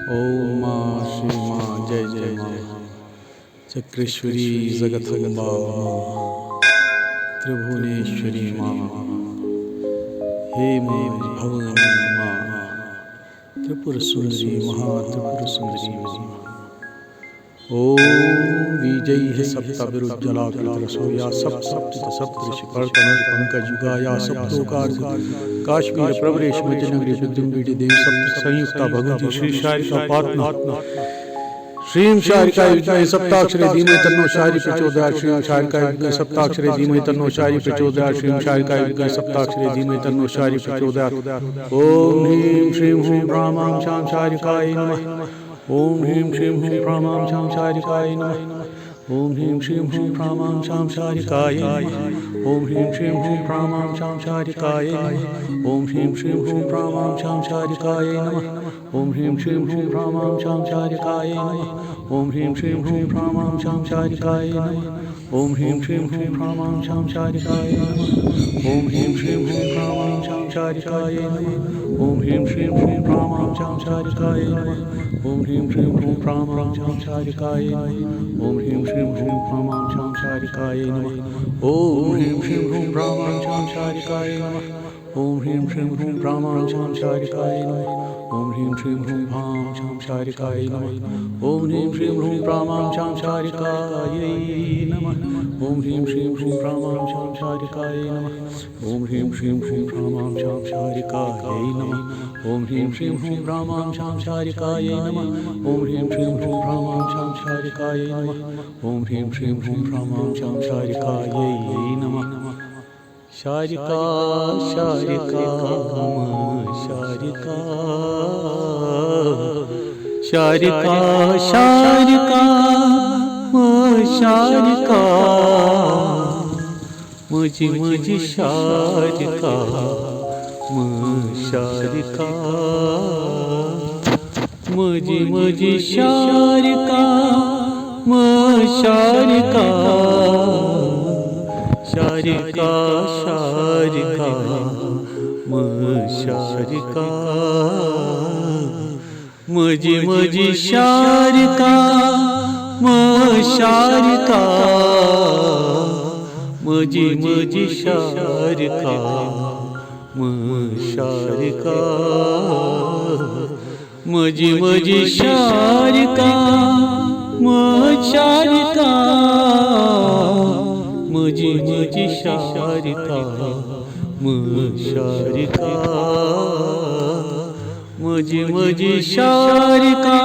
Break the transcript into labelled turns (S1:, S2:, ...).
S1: ओम माँ श्री माँ जय जय माँ चक्रेश्वरी जगदम्बा त्रिभुवनेश्वरी माँ हे माँ भवानी माँ त्रिपुर सुंदरी महात्रिपुर सुंदरी माँ। ओम बीजैः सप्त विरुज्जलाकृतिरसोया सप्तऋषिपर्तनपङ्कजुगाया सप्तोकार काश्मीर प्रवरेश मध्यनगरी विद्युम्बीडी देवी सप्त संयुक्ता भगवती श्री शारिका पाटना श्रीं शारिका विद्महे सप्ताक्षरे धीमहि तन्नो शारी प्रचोदयात् श्रीं शारिका विद्महे सप्ताक्षरे धीमहि तन्नो शारी प्रचोदयात् श्रीं शारिका विद्महे सप्ताक्षरे धीमहि तन्नो शारी प्रचोदयात्। ओम ह्रीं श्रीं हूं ब्राह्मां शां शारिकायै नमः। ओम ह्रीं श्रीं हूं ब्राह्मां शां शारिकायै नमः। ओम ह्रीं श्रीं हूं ब्राह्मां शां शारिकायै नमः। ओम ह्रीं श्रीं हूं ब्राह्मां शां शारिकायै नमः। ओम ह्रीं श्रीं हूं ब्राह्मां शां शारिकायै नमः। ओम ह्रीं श्रीं हूं ब्राह्मां शां शारिकायै नमः। ओम ह्रीं श्रीं हूं ब्राह्मां शां शारिकायै नमः। ओम ह्रीं श्रीं हूं ब्राह्मां शां शारिकायै नमः। ओम ह्रीं श्रीं हूं ब्राह्मां शां शारिकायै नमः। ओम ह्रीं श्रीं हूं ब्राह्मां शां शारिकायै नमः। ओम ह्रीं श्रीं हूं ब्राह्मां शां शारिकायै नमः। ओम ह्रीं श्रीं हूं ब्राह्मां शां शारिकायै नमः। ओम ह्रीं श्रीं हूं ब्राह्मां शां शारिकायै नमः। ओम ह्रीं श्रीं हूं ब्राह्मां शां शारिकायै नमः। ओम ह्रीं श्रीं हूं भां शां शारिकायै नमः। ओम ह्रीं श्रीं हूं ब्राह्मां शां शारिकायै नमः। ओम ह्रीं श्रीं हूं ब्राह्मां शां शारिकायै नमः। ओम ह्रीं श्रीं हूं ब्राह्मां शां शारिकायै नमः। ओम ह्रीं श्रीं हूं ब्राह्मां शां शारिकायै नमः। ओम ह्रीं श्रीं हूं ब्राह्मां शां शारिकायै नमः। ओम ह्रीं श्रीं हूं ब्राह्मां शां शारिकायै नमः। शारिका शारिका शारिका शारिका शारिका शारिका मुझी मुझी शारिका शारिका मुझी मुझी शारिका शारिका शारिका शारिका शारिका मुझी मुझी शारिका शारिका मुझी मुझी शारिका शारिका मुझी मुझी शारिका शारिका मुझी मुझी शारिका शारिका मुझी मुझी शारिका